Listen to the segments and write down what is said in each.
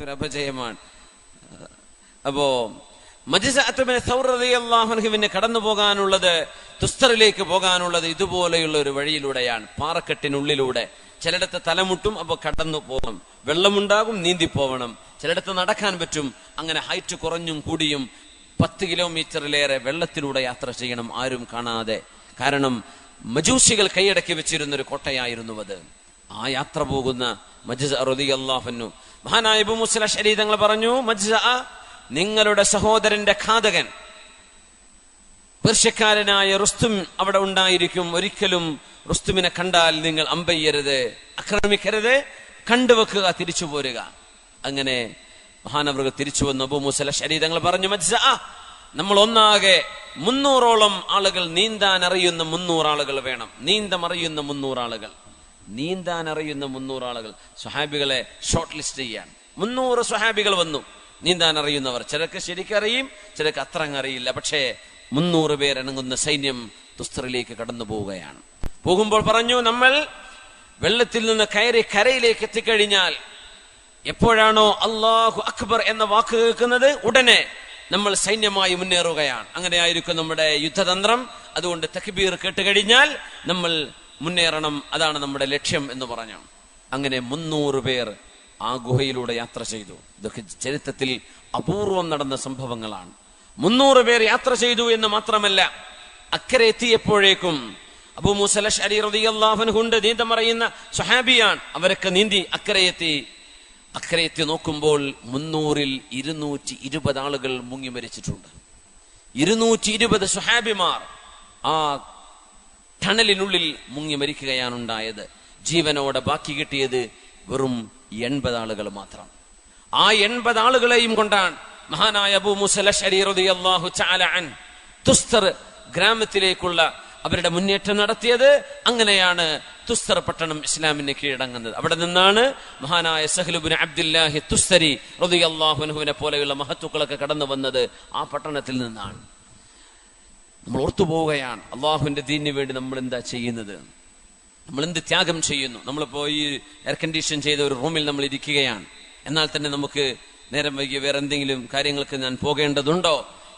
വല്ലാത്തൊരു അപജയമാണ്. അപ്പോ മജ്സഅത്ത് ബിൻ സൗർ റളിയല്ലാഹു അൻഹുവിന് കടന്നു പോകാനുള്ളത്, തുസ്തറിലേക്ക് പോകാനുള്ളത് ഇതുപോലെയുള്ള ഒരു വഴിയിലൂടെയാണ്, പാറക്കെട്ടിനുള്ളിലൂടെ. ചിലയിടത്ത് തലമുട്ടും, അപ്പൊ കടന്നു പോകണം. വെള്ളമുണ്ടാകും, നീന്തി പോകണം. ചിലയിടത്ത് നടക്കാൻ പറ്റും. അങ്ങനെ ഹൈറ്റ് കുറഞ്ഞും കൂടിയും 10 കിലോമീറ്ററിലേറെ വെള്ളത്തിലൂടെ യാത്ര ചെയ്യണം, ആരും കാണാതെ. കാരണം മജൂസികൾ കൈയടക്കി വെച്ചിരുന്നൊരു കോട്ടയായിരുന്നു അത്. ആ യാത്ര പോകുന്ന മജ്സഅ റളിയല്ലാഹു അൻഹു, മഹാനായ അബൂ മൂസ അശ്അരി തങ്ങൾ പറഞ്ഞു, മജ്സഅ, നിങ്ങളുടെ സഹോദരന്റെ ഘാതകൻ പേർഷ്യക്കാരനായ റുസ്തും അവിടെ ഉണ്ടായിരിക്കും. ഒരിക്കലും റുസ്തുമിനെ കണ്ടാൽ നിങ്ങൾ അമ്പെയ്യരുത്, ആക്രമിക്കരുത്, കണ്ടുവെക്കുക, തിരിച്ചു പോരുക. അങ്ങനെ മഹാനവറുകൾ തിരിച്ചു വന്നു. അബൂ മൂസ അശ്അരി തങ്ങൾ പറഞ്ഞു, മജ്സഅ, നമ്മൾ ഒന്നാകെ 300ഓളം ആളുകൾ, നീന്താൻ അറിയുന്ന 300 ആളുകൾ വേണം. നീന്തമറിയുന്ന 300 ആളുകൾ, നീന്താൻ അറിയുന്ന 300 ആളുകൾ. സ്വഹാബികളെ ഷോർട്ട് ലിസ്റ്റ് ചെയ്യാൻ 300 സ്വഹാബികൾ വന്നു, നീന്താൻ അറിയുന്നവർ. ചിലർക്ക് ശരിക്കറിയും, ചിലർക്ക് അത്ര അറിയില്ല. പക്ഷേ 300 പേരടങ്ങുന്ന സൈന്യം തുസ്തറിലേക്ക് കടന്നു പോവുകയാണ്. പോകുമ്പോൾ പറഞ്ഞു, നമ്മൾ വെള്ളത്തിൽ നിന്ന് കയറി കരയിലേക്ക് എത്തിക്കഴിഞ്ഞാൽ, എപ്പോഴാണോ അല്ലാഹു അക്ബർ എന്ന വാക്ക് കേൾക്കുന്നത്, ഉടനെ നമ്മൾ സൈന്യമായി മുന്നേറുകയാണ്. അങ്ങനെയായിരിക്കും നമ്മുടെ യുദ്ധതന്ത്രം. അതുകൊണ്ട് തക്ബീർ കേട്ടുകഴിഞ്ഞാൽ നമ്മൾ മുന്നേറണം, അതാണ് നമ്മുടെ ലക്ഷ്യം എന്ന് പറഞ്ഞു. അങ്ങനെ 300 പേർ ആ ഗുഹയിലൂടെ യാത്ര ചെയ്തു. ഇതൊക്കെ ചരിത്രത്തിൽ അപൂർവം നടന്ന സംഭവങ്ങളാണ്. 300 പേർ യാത്ര ചെയ്തു എന്ന് മാത്രമല്ല, അക്കരെ എത്തിയപ്പോഴേക്കും അബൂ മൂസ അശ്അരി റളിയല്ലാഹു അൻഹു ഉണ്ട്, നീന്തമറിയുന്ന സ്വഹാബിയാണ്. അവരൊക്കെ നീന്തി അക്കരെ എത്തി നോക്കുമ്പോൾ 300-ൽ 220 ആളുകൾ മുങ്ങി മരിച്ചിട്ടുണ്ട്. 220 സ്വഹാബിമാർ ആ ടണലിനുള്ളിൽ മുങ്ങി മരിക്കുകയാണ് ഉണ്ടായത്. ജീവനോടെ ബാക്കി കിട്ടിയത് വെറും 80 ആളുകൾ മാത്രം. ആ 80 ആളുകളെയും കൊണ്ടാണ് മഹാനായ അബൂ മൂസ അശ്അരി റളിയല്ലാഹു തആല അൻഹു തുസ്തർ ഗ്രാമത്തിലേക്കുള്ള അവരുടെ മുന്നേറ്റം നടത്തിയത്. അങ്ങനെയാണ് തുസ്തർ പട്ടണം ഇസ്ലാമിന് കീഴടങ്ങുന്നത്. അവിടെ നിന്നാണ് മഹാനായ സഹ്ൽ ഇബ്നു അബ്ദുല്ലാഹി തുസ്തരി റളിയല്ലാഹു അൻഹുവിനെ പോലെയുള്ള മഹത്തുക്കളൊക്കെ കടന്നു വന്നത് ആ പട്ടണത്തിൽ നിന്നാണ്. നമ്മൾ ഓർത്തുപോവുകയാണ്, അള്ളാഹുവിന്റെ ദീനിന് വേണ്ടി നമ്മൾ എന്താ ചെയ്യുന്നത്, നമ്മൾ എന്ത് ത്യാഗം ചെയ്യുന്നു. നമ്മളിപ്പോ ഈ എയർ കണ്ടീഷൻ ചെയ്ത ഒരു റൂമിൽ നമ്മൾ ഇരിക്കുകയാണ്. എന്നാൽ തന്നെ നമുക്ക് നേരം വൈകി വേറെ എന്തെങ്കിലും കാര്യങ്ങൾക്ക് ഞാൻ പോകേണ്ടതുണ്ടോ,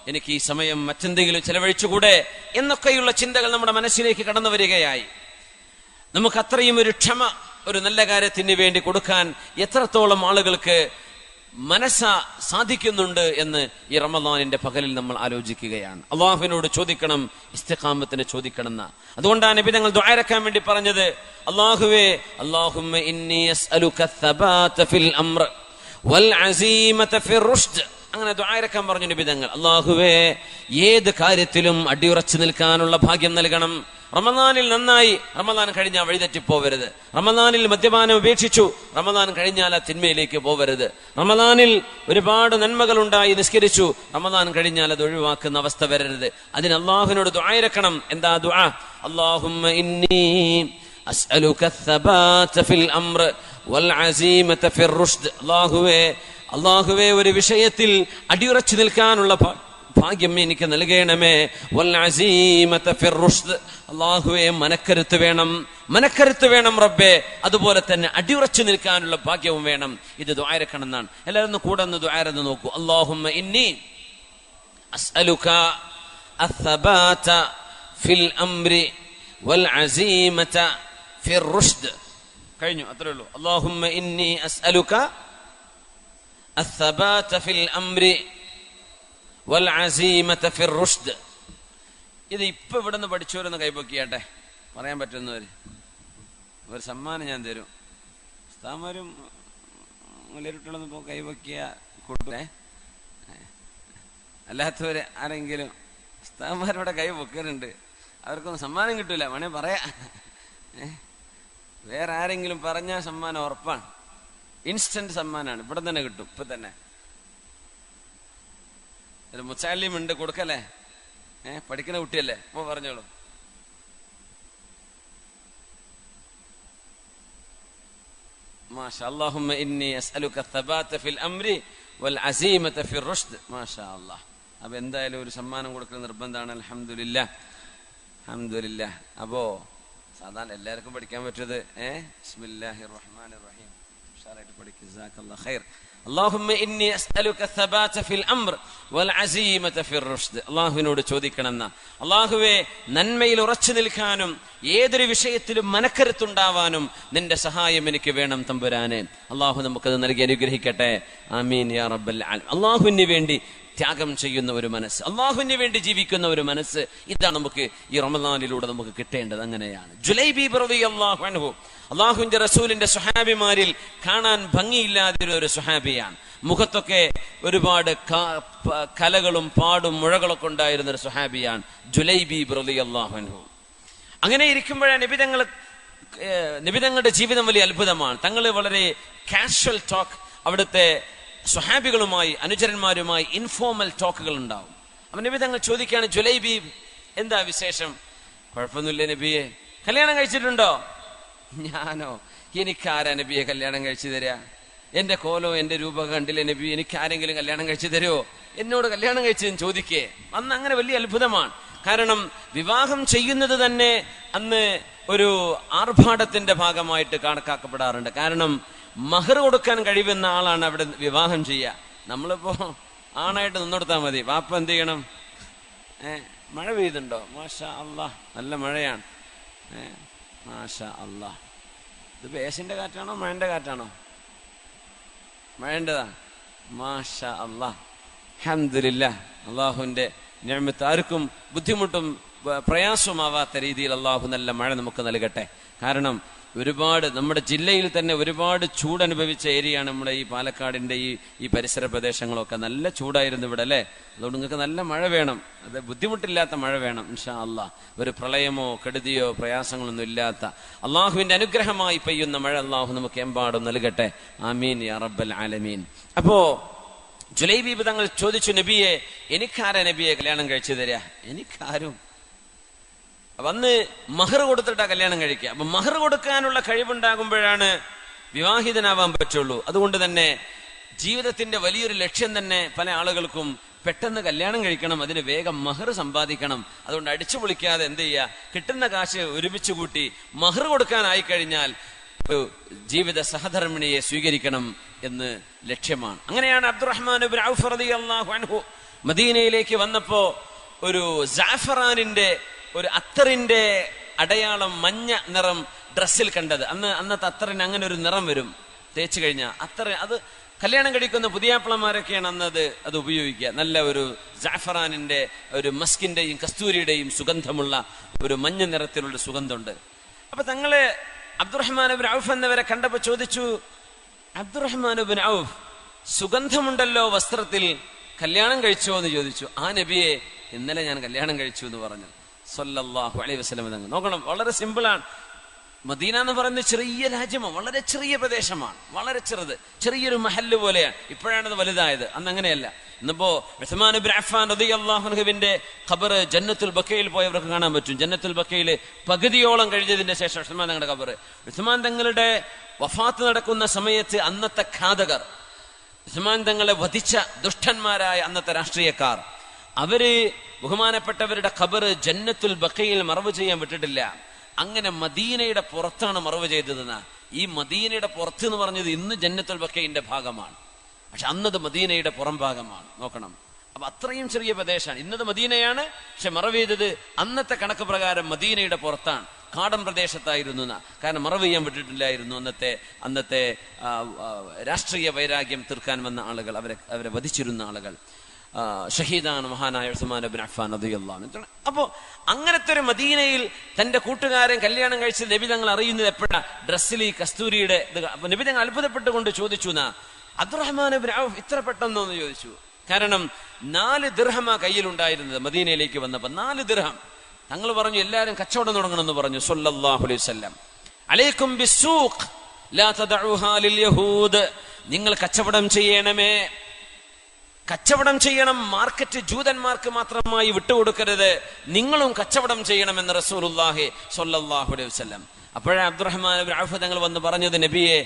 എനിക്ക് ഈ സമയം മറ്റെന്തെങ്കിലും ചെലവഴിച്ചുകൂടെ എന്നൊക്കെയുള്ള ചിന്തകൾ നമ്മുടെ മനസ്സിലേക്ക് കടന്നു വരികയായി. നമുക്ക് അത്രയും ഒരു ക്ഷമ ഒരു നല്ല കാര്യത്തിന് വേണ്ടി കൊടുക്കാൻ എത്രത്തോളം ആളുകൾക്ക് സാധിക്കുന്നുണ്ട് എന്ന് ഈ റമദാനിന്റെ പകലിൽ നമ്മൾ ആലോചിക്കുകയാണ്. അള്ളാഹുവിനോട് ചോദിക്കണം, ഇസ്തിഖാമത്തിന് ചോദിക്കണം. അതുകൊണ്ടാണ് നബി തങ്ങൾ ദുആ ഇറക്കാൻ വേണ്ടി പറഞ്ഞത്, അല്ലാഹുവേ, അല്ലാഹുമ്മ ഇന്നി അസ്അലുക അസ്സബാത ഫിൽ അംർ വൽ അസീമത ഫിർ റുഷ്ദ്. അങ്ങനെ ദുആ ഇറക്കാൻ പറഞ്ഞു നബി തങ്ങൾ. അല്ലാഹുവേ, ഏത് കാര്യത്തിലും അടിയുറച്ചു നിൽക്കാനുള്ള ഭാഗ്യം നൽകണം. റമദാനിൽ നന്നായി, റമദാൻ കഴിഞ്ഞാൽ വഴിതെറ്റിപ്പോവരുത്. റമദാനിൽ മദ്യപാനം ഉപേക്ഷിച്ചു, റമദാൻ കഴിഞ്ഞാൽ ആ തിന്മയിലേക്ക് പോവരുത്. റമദാനിൽ ഒരുപാട് നന്മകൾ ഉണ്ടായി, നിസ്കരിച്ചു, റമദാൻ കഴിഞ്ഞാൽ അത് ഒഴിവാക്കുന്ന അവസ്ഥ വരരുത്. അതിന് അല്ലാഹുവിനോട് ദുആ ഇറക്കണം. എന്താ ദുആ? അല്ലാഹുമ്മ ഇന്നി അസ്അലുക അസ്സബാത ഫിൽ അംർ വൽ അസീമത ഫിർ റുഷ്ദ്. അല്ലാഹുവേ, ഒരു വിഷയത്തിൽ അടിയുറച്ചു നിൽക്കാനുള്ള ഭാഗ്യം എനിക്ക് നൽകണമേ. വൽ അസീമത ഫിർ റുഷ്ദ്. അല്ലാഹുവേ, മനക്കരുത്ത് വേണം റബ്ബേ. അതുപോലെ തന്നെ അടിയുറച്ചു നിൽക്കാനുള്ള ഭാഗ്യവും വേണം. ഇത് ദുആ ഇറക്കണം എന്നാണ്. എല്ലാവരും കൂടെ ഒന്ന് ദുആ ഇറന്ന് നോക്കൂ. അല്ലാഹുമ്മ ഇന്നി അസ്അലുക അസ്സബാത ഫിൽ അംരി വൽ അസീമത ഫിർ റുഷ്ദ്. കഴിഞ്ഞു, അത്രേ ഉള്ളൂ. അല്ലാഹുമ്മ ഇന്നി അസ്അലുക അസ്സബാത ഫിൽ അംരി വൽ അസീമത ഫിർ റുഷ്ദ്. ഇത് ഇപ്പൊ ഇവിടെ നിന്ന് പഠിച്ചവരൊന്ന് കൈപൊക്കിയാട്ടെ, പറയാൻ പറ്റുന്നവര്. ഒരു സമ്മാനം ഞാൻ തരും. ഉസ്താദ്മാരും മുലരുട്ടുള്ളൊന്ന് കൈപൊക്കിയ കൂട്ടേ. അല്ലാത്തവര് ആരെങ്കിലും ഉസ്താദ്മാരുടെ കൈ പൊക്കലുണ്ട്, അവർക്കൊന്നും സമ്മാനം കിട്ടൂല. വേണേ പറയാ, വേറെ ആരെങ്കിലും പറഞ്ഞാൽ സമ്മാനം ഉറപ്പാണ്. ഇൻസ്റ്റന്റ് സമ്മാനാണ്, ഇവിടെ തന്നെ കിട്ടും. ഇപ്പൊ തന്നെ ഒരു മുച്ചാലിം ഉണ്ട്, കൊടുക്കല്ലേ? പഠിക്കുന്ന കുട്ടിയല്ലേ? അപ്പൊ പറഞ്ഞോളൂ. മാഷാ. അല്ലാഹുമ്മ ഇന്നി അസ്അലുക അസ്സബാത ഫിൽ അംരി വൽ അസീമത ഫിർ റുഷ്ദ്. മാഷാ അല്ലാഹ്. അപ്പൊ എന്തായാലും ഒരു സമ്മാനം കൊടുക്കുന്ന നിർബന്ധമാണ്. അൽഹംദുലില്ലാഹ്. അപ്പോ സാധാരണ എല്ലാവർക്കും പഠിക്കാൻ പറ്റത് ബിസ്മില്ലാഹിർ റഹ്മാനിർ റഹീം. ഉഷാറായിട്ട് പഠിക്കുക. ജസാക്കല്ലാഹു ഖൈർ. അല്ലാഹുമ്മ ഇന്നി അസ്അലുക സബാത ഫിൽ അംർ വൽ അസീമത ഫിർ റുഷ്ദ്. അല്ലാഹുവിനോട് ചോദിക്കണമെന്ന, അല്ലാഹുവേ നന്മയിൽ ഉറച്ചു നിൽക്കാനും ഏതൊരു വിഷയത്തിലും മനക്കരുത്തുണ്ടാവാനും നിന്റെ സഹായം എനിക്ക് വേണം തമ്പുരാനെ. അല്ലാഹു നമുക്കത് നൽകി അനുഗ്രഹിക്കട്ടെ. ആമീൻ യാ റബ്ബൽ ആലമീൻ. അല്ലാഹുവിന് വേണ്ടി ത്യാഗം ചെയ്യുന്ന ഒരു മനസ്സ്, അല്ലാഹുവിന് വേണ്ടി ജീവിക്കുന്ന ഒരു മനസ്സ്, ഇതാണ് നമുക്ക് ഈ റമദാനിലൂടെ നമുക്ക് കിട്ടേണ്ടത്. അങ്ങനെയാണ് ജുലൈബീബ് റളിയല്ലാഹു അൻഹു അല്ലാഹുവിന്റെ റസൂലിന്റെ സ്വഹാബിമാരിൽ കാണാൻ ഭംഗിയില്ലാതിരുന്ന ഒരു സ്വഹാബിയാണ്. മുഖത്തൊക്കെ ഒരുപാട് കലകളും പാടും മുഴകളൊക്കെ ഉണ്ടായിരുന്ന ഒരു സ്വഹാബിയാണ് ജുലൈബീബ് റളിയല്ലാഹു അൻഹു. അങ്ങനെ ഇരിക്കുമ്പോഴാണ് നബിതങ്ങളുടെ ജീവിതം വലിയ അത്ഭുതമാണ്. തങ്ങൾ വളരെ കാഷ്വൽ ടോക്ക്, അവിടുത്തെ സ്വഹാബികളുമായി അനുചരന്മാരുമായി ഇൻഫോർമൽ ടോക്കുകൾ ഉണ്ടാവും. അപ്പൊ നബി തങ്ങൾ ചോദിക്കുകയാണ്, ജുലൈബീബ് എന്താ വിശേഷം? കുഴപ്പമൊന്നുമില്ല നബിയെ. കല്യാണം കഴിച്ചിട്ടുണ്ടോ? ഞാനോ? എനിക്കാരാ നബിയെ കല്യാണം കഴിച്ചു തരാ? എന്റെ കോലോ എന്റെ രൂപ കണ്ടില്ലേ നബി, എനിക്ക് ആരെങ്കിലും കല്യാണം കഴിച്ചു തരുമോ? എന്നോട് കല്യാണം കഴിച്ചതെന്ന് ചോദിക്കേ. അന്ന് അങ്ങനെ വലിയ അത്ഭുതമാണ്. കാരണം വിവാഹം ചെയ്യുന്നത് തന്നെ അന്ന് ഒരു ആർഭാടത്തിന്റെ ഭാഗമായിട്ട് കണക്കാക്കപ്പെടാറുണ്ട്. കാരണം മഹർ കൊടുക്കാൻ കഴിയുന്ന ആളാണ് അവിടെ വിവാഹം ചെയ്യുക. നമ്മളിപ്പോ ആണായിട്ട് നിന്നെടുത്താൽ മതി. വാപ്പ എന്ത് ചെയ്യണം? മഴ പെയ്തുണ്ടോ? മാഷാ അല്ലാഹ്, നല്ല മഴയാണ്. മാഷാ അല്ലാഹ്. ഇത് ബേസിന്റെ കാറ്റാണോ മഴന്റെ കാറ്റാണോ? മഴേണ്ടതാ. മാഷാ അല്ലാഹ്, അൽഹംദുലില്ലാഹ്. അള്ളാഹുവിന്റെ നിഅമത്ത് ആർക്കും ബുദ്ധിമുട്ടും പ്രയാസമാവാത്ത രീതിയിൽ അള്ളാഹു നല്ല മഴ നമുക്ക് നൽകട്ടെ. കാരണം ഒരുപാട് നമ്മുടെ ജില്ലയിൽ തന്നെ ഒരുപാട് ചൂടനുഭവിച്ച ഏരിയയാണ് നമ്മുടെ ഈ പാലക്കാടിന്റെ ഈ പരിസര പ്രദേശങ്ങളൊക്കെ. നല്ല ചൂടായിരുന്നു ഇവിടെ അല്ലേ? അതുകൊണ്ട് നിങ്ങൾക്ക് നല്ല മഴ വേണം, അത് ബുദ്ധിമുട്ടില്ലാത്ത മഴ വേണം ഇൻഷാ അല്ലാഹ്. ഒരു പ്രളയമോ കെടുതിയോ പ്രയാസങ്ങളൊന്നും ഇല്ലാത്ത അള്ളാഹുവിന്റെ അനുഗ്രഹമായി പെയ്യുന്ന മഴ അള്ളാഹു നമുക്ക് എമ്പാടും നൽകട്ടെ. ആമീൻ യാ റബ്ബൽ ആലമീൻ. അപ്പോ ജുലൈബീബ് തങ്ങൾ ചോദിച്ചു, നബിയെ എനിക്കാരാ നബിയെ കല്യാണം കഴിച്ചു തരാ? എനിക്കാരും. വന്ന് മഹർ കൊടുത്തിട്ടാ കല്യാണം കഴിക്കുക. അപ്പൊ മഹർ കൊടുക്കാനുള്ള കഴിവുണ്ടാകുമ്പോഴാണ് വിവാഹിതനാവാൻ പറ്റുള്ളൂ. അതുകൊണ്ട് തന്നെ ജീവിതത്തിന്റെ വലിയൊരു ലക്ഷ്യം തന്നെ പല ആളുകൾക്കും പെട്ടെന്ന് കല്യാണം കഴിക്കണം, അതിന് വേഗം മഹർ സമ്പാദിക്കണം. അതുകൊണ്ട് അടിച്ചു പൊളിക്കാതെ എന്ത് ചെയ്യുക, കിട്ടുന്ന കാശ് ഒരുമിച്ച് കൂട്ടി മഹർ കൊടുക്കാനായി കഴിഞ്ഞാൽ ഒരു ജീവിത സഹധർമ്മിണിയെ സ്വീകരിക്കണം എന്ന് ലക്ഷ്യമാണ്. അങ്ങനെയാണ് അബ്ദുറഹ്മാൻ ഇബ്നു ഔഫ് റളിയല്ലാഹു അൻഹു മദീനയിലേക്ക് വന്നപ്പോ ഒരു ജാഫറാനിന്റെ ഒരു അത്തറിന്റെ അടയാളം, മഞ്ഞ നിറം ഡ്രസ്സിൽ കണ്ടത്. അന്നത്തെ അത്തറിന് അങ്ങനെ ഒരു നിറം വരും തേച്ചു കഴിഞ്ഞാൽ. അത്തർ അത് കല്യാണം കഴിക്കുന്ന പുതിയാപ്പിളമാരൊക്കെയാണ് അത് ഉപയോഗിക്കുക. നല്ല ഒരു ജാഫറാനിന്റെ ഒരു മസ്കിന്റെയും കസ്തൂരിയുടെയും സുഗന്ധമുള്ള ഒരു മഞ്ഞ നിറത്തിലുള്ള സുഗന്ധമുണ്ട്. അപ്പൊ തങ്ങള് അബ്ദുറഹ്മാൻ ഇബ്നു ഔഫ് എന്നവരെ കണ്ടപ്പോ ചോദിച്ചു, അബ്ദുറഹ്മാൻ ഇബ്നു ഔഫ്, സുഗന്ധമുണ്ടല്ലോ വസ്ത്രത്തിൽ, കല്യാണം കഴിച്ചോ എന്ന് ചോദിച്ചു. ആ നബിയെ, ഇന്നലെ ഞാൻ കല്യാണം കഴിച്ചു എന്ന് പറഞ്ഞു സല്ലല്ലാഹു അലൈഹി വസല്ലം. തങ്ങൾ നോക്കണം, വളരെ സിമ്പിളാണ്. മദീന എന്ന് പറയുന്നത് ചെറിയ രാജ്യമാണ്, വളരെ ചെറിയ പ്രദേശമാണ്, വളരെ ചെറുത്, ചെറിയൊരു മഹല്ല് പോലെയാണ്. ഇപ്പോഴാണത് വലുതായത്, അന്ന് അങ്ങനെയല്ല. ഇന്നിപ്പോ ഉസ്മാൻ ഇബ്നു അഫ്ഫാൻ റളിയല്ലാഹു അൻഹുവിന്റെ ഖബർ ജന്നത്തുൽ ബഖയിൽ പോയവർക്ക് കാണാൻ പറ്റും. ജന്നത്തുൽ ബഖയിൽ പകുതിയോളം കഴിഞ്ഞതിന്റെ ശേഷം ഉസ്മാൻ തങ്ങളുടെ ഖബർ. ഉസ്മാൻ തങ്ങളുടെ വഫാത്ത് നടക്കുന്ന സമയത്ത് അന്നത്തെ ഘാതകർ, ഉസ്മാൻ തങ്ങളെ വധിച്ച ദുഷ്ടന്മാരായ അന്നത്തെ രാഷ്ട്രീയക്കാർ, അവര് ബഹുമാനപ്പെട്ടവരുടെ ഖബർ ജന്നത്തുൽ ബഖയിൽ മറവ് ചെയ്യാൻ വിട്ടിട്ടില്ല. അങ്ങനെ മദീനയുടെ പുറത്താണ് മറവ് ചെയ്തതെന്ന്. ഈ മദീനയുടെ പുറത്ത് എന്ന് പറഞ്ഞത് ഇന്ന് ജന്നത്തുൽ ബഖയിന്റെ ഭാഗമാണ്, പക്ഷെ അന്നത് മദീനയുടെ പുറം ഭാഗമാണ്. നോക്കണം, അപ്പൊ അത്രയും ചെറിയ പ്രദേശമാണ്. ഇന്നത് മദീനയാണ്, പക്ഷെ മറവ് ചെയ്തത് അന്നത്തെ കണക്ക് പ്രകാരം മദീനയുടെ പുറത്താണ്, കാടൻ പ്രദേശത്തായിരുന്നു. കാരണം മറവ് ചെയ്യാൻ വിട്ടിട്ടില്ലായിരുന്നു അന്നത്തെ രാഷ്ട്രീയ വൈരാഗ്യം തീർക്കാൻ വന്ന ആളുകൾ, അവരെ വധിച്ചിരുന്ന ആളുകൾ. ഷഹീദാണ് മഹാനായ ഉസ്മാൻ ഇബ്നു അഫ്ഫാൻ റളിയല്ലാഹു അൻഹു. അപ്പോ അങ്ങനത്തെ ഒരു മദീനയിൽ തന്റെ കൂട്ടുകാരൻ കല്യാണം കഴിച്ച് നബി തങ്ങൾ അറിയുന്നത് എപ്പോഴാ? ഡ്രസ്സിൽ ഈ കസ്തൂരിയുടെ ഇത്. അപ്പൊ നബി തങ്ങൾ അത്ഭുതപ്പെട്ടുകൊണ്ട് ചോദിച്ചു, അബ്ദുറഹ്മാൻ ഇബ്നു ഔഫ് ഇത്ര പെട്ടെന്നോന്ന് ചോദിച്ചു. കാരണം 4 ദിർഹമ കയ്യിലുണ്ടായിരുന്നത് മദീനയിലേക്ക് വന്നപ്പോ. 4 ദിർഹം. തങ്ങൾ പറഞ്ഞു, എല്ലാരും കച്ചവടം തുടങ്ങണമെന്ന് പറഞ്ഞു സല്ലല്ലാഹു അലൈഹി വസല്ലം. അലൈക്കും ബിസ്സൂഖ് ലാ തദഉഹാ ലിൽ യഹൂദ്. നിങ്ങൾ കച്ചവടം ചെയ്യണമേ, കച്ചവടം ചെയ്യണം. മാർക്കറ്റ് ജൂതന്മാർക്ക് മാത്രമായി വിട്ടുകൊടുക്കരുത്, നിങ്ങളും കച്ചവടം ചെയ്യണമെന്ന് റസൂലുള്ളാഹി സ്വല്ലല്ലാഹു അലൈഹി വസല്ലം. അപ്പോഴേ അബ്ദുറഹ്മാൻ ഇബ്നു ഔഫ് തങ്ങൾ വന്ന് പറഞ്ഞത്, നബിയെ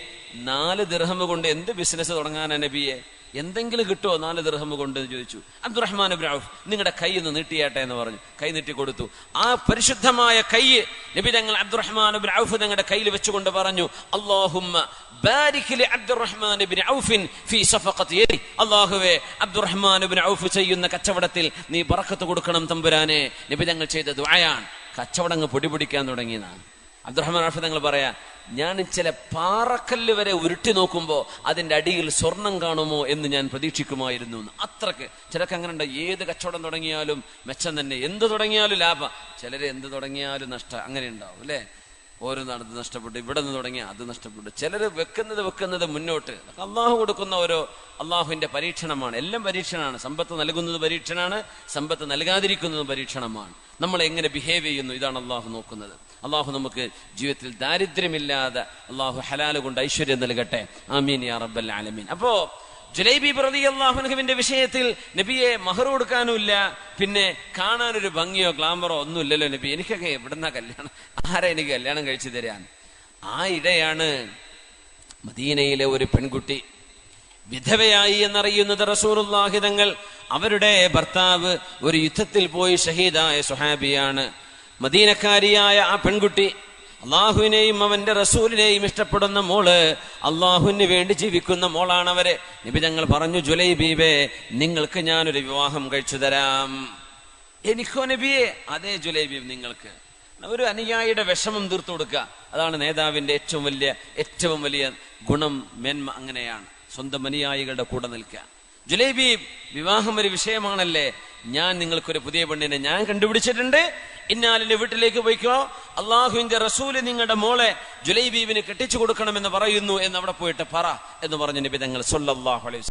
4 ദിർഹം കൊണ്ട് എന്ത് ബിസിനസ് തുടങ്ങാനാ നബിയെ? എന്തെങ്കിലും കിട്ടുമോ 4 ദിർഹം കൊണ്ട് എന്ന് ചോദിച്ചു. അബ്ദുറഹ്മാൻ ഇബ്നു ഔഫ് നിങ്ങളുടെ കൈ ഒന്ന് നീട്ടിയാട്ടെ എന്ന് പറഞ്ഞു. കൈ നീട്ടി കൊടുത്തു. ആ പരിശുദ്ധമായ കൈ നബി തങ്ങൾ അബ്ദുറഹ്മാൻ ഇബ്നു ഔഫ് തങ്ങളുടെ കയ്യിൽ വെച്ചുകൊണ്ട് പറഞ്ഞു, അല്ലാഹുമ്മ ബാരിക് ലി അബ്ദുറഹ്മാൻ ഇബ്നു ഔഫിൻ ഫീ സഫഖതി യദി. അല്ലാഹുവേ, അബ്ദുറഹ്മാൻ ഇബ്നു ഔഫ് ചെയ്യുന്ന കച്ചവടത്തിൽ നീ ബറക്കത്ത് കൊടുക്കണം തമ്പുരാനെ. നബി തങ്ങൾ ചെയ്ത ദുആയാണ്. കച്ചവടങ്ങൾ പൊടിപിടിക്കാൻ തുടങ്ങിയതാണ്. അബ്ദുറഹ്മാൻ ഔഫ് തങ്ങൾ പറയാ, ഞാൻ ചില പാറക്കല്ല് വരെ ഉരുട്ടി നോക്കുമ്പോൾ അതിന്റെ അടിയിൽ സ്വർണം കാണുമോ എന്ന് ഞാൻ പ്രതീക്ഷിക്കുമായിരുന്നു. അത്രക്ക് ചിലർക്ക് അങ്ങനെ ഉണ്ട്. ഏത് കച്ചവടം തുടങ്ങിയാലും മെച്ചം തന്നെ, എന്ത് തുടങ്ങിയാലും ലാഭം. ചിലര് എന്ത് തുടങ്ങിയാലും നഷ്ടം. അങ്ങനെ ഉണ്ടാവും അല്ലെ? ഓരോ നടന്ന് നഷ്ടപ്പെട്ടു, ഇവിടെ നിന്ന് തുടങ്ങി അത് നഷ്ടപ്പെട്ടു. ചിലര് വെക്കുന്നത് മുന്നോട്ട്. അള്ളാഹു കൊടുക്കുന്ന ഓരോ അള്ളാഹുവിന്റെ പരീക്ഷണമാണ്. എല്ലാം പരീക്ഷണമാണ്. സമ്പത്ത് നൽകുന്നത് പരീക്ഷണമാണ്, സമ്പത്ത് നൽകാതിരിക്കുന്നതും പരീക്ഷണമാണ്. നമ്മൾ എങ്ങനെ ബിഹേവ് ചെയ്യുന്നു, ഇതാണ് അള്ളാഹു നോക്കുന്നത്. അള്ളാഹു നമുക്ക് ജീവിതത്തിൽ ദാരിദ്ര്യമില്ലാതെ അള്ളാഹു ഹലാല് കൊണ്ട് ഐശ്വര്യം നൽകട്ടെ. ആമീൻ യാ റബ്ബൽ ആലമീൻ. അപ്പോ ജുലൈബീബ് റളിയല്ലാഹു അൻഹുവിന്റെ വിഷയത്തിൽ നബിയെ മഹർ കൊടുക്കാനുമില്ല, പിന്നെ കാണാനൊരു ഭംഗിയോ ഗ്ലാമറോ ഒന്നും ഇല്ലല്ലോ നബി, എനിക്കൊക്കെ എവിടുന്ന കല്യാണം, ആരാ എനിക്ക് കല്യാണം കഴിച്ചു തരാൻ? ആ ഇടയാണ് മദീനയിലെ ഒരു പെൺകുട്ടി വിധവയായി എന്നറിയുന്നത് റസൂലുള്ളാഹി തങ്ങൾ. അവരുടെ ഭർത്താവ് ഒരു യുദ്ധത്തിൽ പോയി ഷഹീദായ സ്വഹാബിയാണ്. മദീനക്കാരിയായ ആ പെൺകുട്ടി അള്ളാഹുവിനെയും അവന്റെ റസൂലിനെയും ഇഷ്ടപ്പെടുന്ന മോള്, അള്ളാഹുവിന് വേണ്ടി ജീവിക്കുന്ന മോളാണ് അവരെ. നബി തങ്ങൾ പറഞ്ഞു, ജുലൈബീബേ, നിങ്ങൾക്ക് ഞാനൊരു വിവാഹം കഴിച്ചു തരാം. എനിക്കോ നബിയെ? അതേ ജുലൈബീബ്, നിങ്ങൾക്ക്. ഒരു അനുയായിയുടെ വിഷമം തീർത്തു കൊടുക്കുക, അതാണ് നേതാവിന്റെ ഏറ്റവും വലിയ ഗുണം, മേന്മ. അങ്ങനെയാണ് സ്വന്തം അനുയായികളുടെ കൂടെ നിൽക്കുക. ജുലൈബീബ്, വിവാഹം ഒരു വിഷയമാണല്ലേ, ഞാൻ നിങ്ങൾക്കൊരു പുതിയ പെണ്ണിനെ ഞാൻ കണ്ടുപിടിച്ചിട്ടുണ്ട്, ഇന്നാലിന്റെ വീട്ടിലേക്ക് പോയിക്കോ, അള്ളാഹുവിന്റെ റസൂല് നിങ്ങളുടെ മോളെ ജുലൈബീബിന് കെട്ടിച്ചു കൊടുക്കണമെന്ന് പറയുന്നു എന്ന് അവിടെ പോയിട്ട് പറ എന്ന് പറഞ്ഞു നബി തങ്ങൾ സല്ലല്ലാഹു അലൈഹി വസല്ലം.